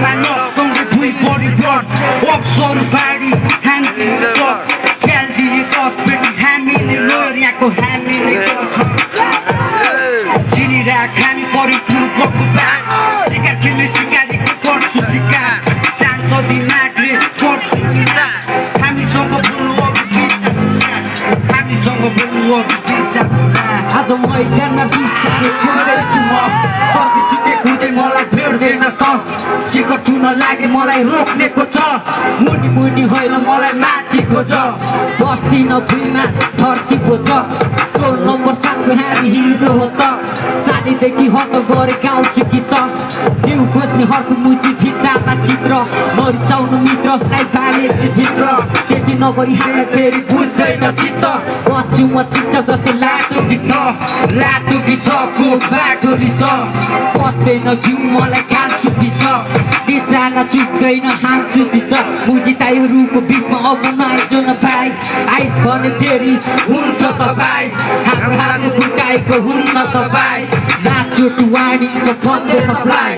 सँगै भुइँ परिवर्तन अप्सर बारी हामी खेल्दिने कसपेटी हामीले लोरियाको हामीले चिनिरा खानी परि पूर्वको बात सिकार खेल्ने सिकारीको गर्छु सिकार शान्त दिमागले गर्छु हामीसँग बोल्नु हामीसँग बोल्नु आज मैदानमा बिस्तारै छोडेछु म सर्दी सुते खुँदै मलाई भेट्दैन त शिखर छुन लागे मलाई रोक्नेको छ मुनि मुनि होइन मलाई माथि खोज बस्दिन भुइँमा धरतीको छ टोल नम्बर 7 को हामी हिरो हो त सानैदेखि हत गरे गाउँछु कि त जिउ खोज्ने हर्को मुची भित्तामा चित्र नरिसाउनु मित्र नाइ फालेछु भित्र त्यति नगरी हामीलाई फेरि बुझ्दैन चित्त बच्छु म चित्त जस्तै लाटो गिद्धको बाटो रिस बस्दैन घिउ मलाई खान्छु पिस दिशाना चुक्दैन हान्छु चिस मुजी ताईहरूको बिचमा अब मार्छु न भाइ आइस भने फेरि हुन्छ तपाईँ हाम्रो हातको खुट्टाएको हुन्न तपाईँ नाचोट वाणिज्य बन्दैन फ्लाइ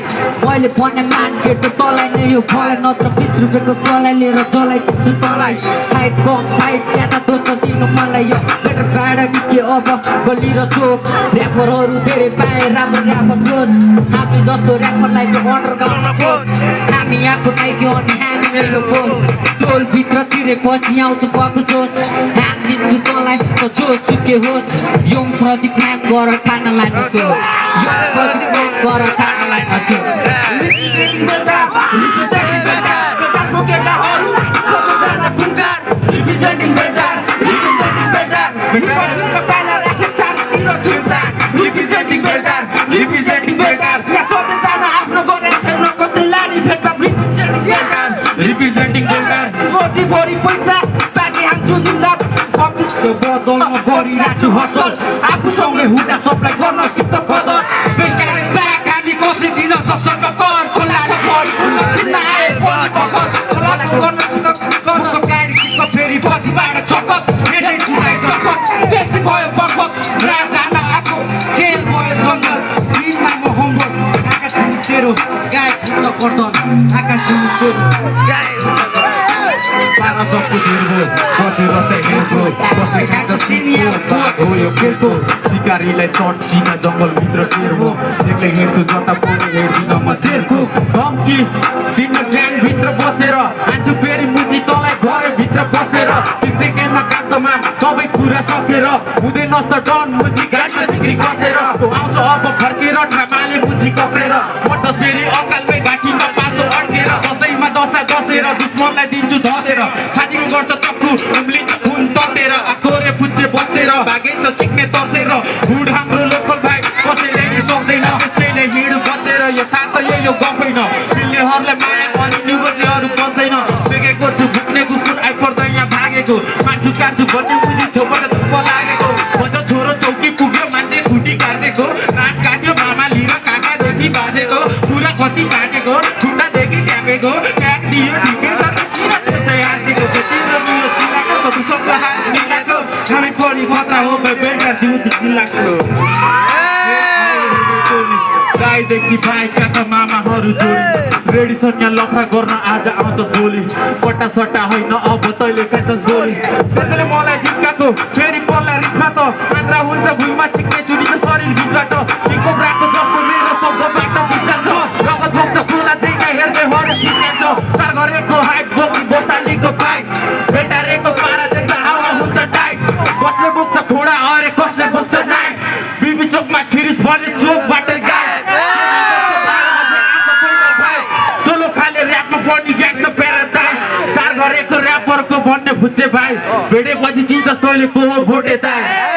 मैले भन्ने मार्केट तँलाई नै यो फल नत्र 20 रुपियाँको फलाई लिएर चलाइदिन्छु तँलाई फाइट कम फाइट ज्यादा दोस्त दिनु मलाई यो बेटर भाडा निस्क्यो अब गली र चोक ऱ्यापरहरू धेरै पाए राम्रो ऱ्यापर रोज हामी जस्तो ऱ्यापरलाई चाहिँ अन्डरग्राउन्ड खोज हामी यहाँको टाइप्यो अनि हामी मेरो बोस टोलभित्र छिरेपछि आउँछ पको जोस हानिदिन्छु तँलाई त जोस सुके होस् यङ प्रदीप नाम गर खानालाई नसो यङ प्रदीप नाम गर खानालाई नसो Representing Golden मोची भोरी पैसा बाँकी हाल्छु दिन्दा अफिसको बदलमा गरिरहेछु हसल आफूसँगै हुँदा सबलाई गर्न सिक्द कदर बेकारै ब्याग हामी कसले दिन सक्छ ककर खोलाले भरि चिन्न आए पनि बकर खोलाले गर्न सिक्द कदर गाडी सिक्द फेरि पछिबाट चक्क मेटै छुटाइ चक्क बेसी भयो बकबक राजा आएको खेल भयो जङ्गल सिनमा म होमवर्क आकाश तेरो गाई खुट्छ गर्दन आकाश तेरो गाई पारा सबको दिनको बसेर त हेर्को कसै खान्छ सिनियर बाघ हो यो खेलको सिकारीलाई सर्ट सिना जङ्गलभित्र शेर हो एक्लै हेर्छु जता पनि हेर्दिन म शेरको धम्की दिन ग्याङभित्र बसेर हान्छु फेरि मुजी तँलाई घरभित्र बसेर 3 सेकेन्डमा कान्तमा सबै कुरा सकेर हुँदैन त डन मुजी गाडीमा सिक्री कसेर आउँछ अब फर्केर ठामाले मुजी कक्रेर म त फेरि अकालमै घाँटीमा पाँचो अड्केर दसैँमा दशा दसेर दुश्मनलाई दिन्छु धसेर छातीको गर्छ चक्कु उम्लिन्छ खुन ततेर आखोरे फुच्चे बसेर भागेछ चिक्ने तर्सेर हुड हाम्रो लोकल भाइ कसैले नि सक्दैन त्यसैले हिँड बचेर यो थाहा त यही हो गफैन पिल्नेहरूलाई माया पनि निगर्नेहरू बस्दैन बेगेको छु भुक्ने कुकुर आइपर्दा यहाँ भागेको मान्छु कान्छु भन्ने मुजी छेउबाट चुप्प लागेको भन्छ छोरो चौकी पुग्यो मान्छे खुटी काटेको काट काट्यो मामाली र काकादेखि बाजेको कुरा कति काटेको खुट्टादेखि ट्यापेको ट्याक दियो ठिकै छ किन त्यसै हाँसेको तेरो मेरो चिल्लाको सबसँग हात मिलाएको हामी परि खतरा हो बेलका जिउती चिल्लाको गाईदेखि भाइका त मामाहरू जोडी रेडी छन् यहाँ लफडा गर्न आज आउँछ गोली पट्टा सट्टा होइन अब तैँले खान्छस् गोली त्यसैले मलाई जिस्काको फेरि पर्ला रिसमा त आन्द्रा हुन्छ भुइँमा चिक्ने चुनिन्छ शरीर भित्रबाट चिक्को ब्राको जस्तो मेरो शब्दबाट बिसान्छ रगत बग्छ खोला चाहिँ हेर्नेहरू खिच्छ चार गरेको हाइट बोकी बसालीको फाइट भेटारेको पारा देख्दा हावा हुन्छ टाइट कसले बोक्छ घोडा अरे कसले बोक्छ नाइट बिबी चोकमा छिरिस भने चोकबाट गायब सोलो खाले ऱ्यापमा पर्ने ग्याङ छ प्याराडाइज चार गरेको ऱ्यापरको भन्ने फुच्चे भाइ भेटेपछि चिन्छस् तैँले को हो भोटे दाइ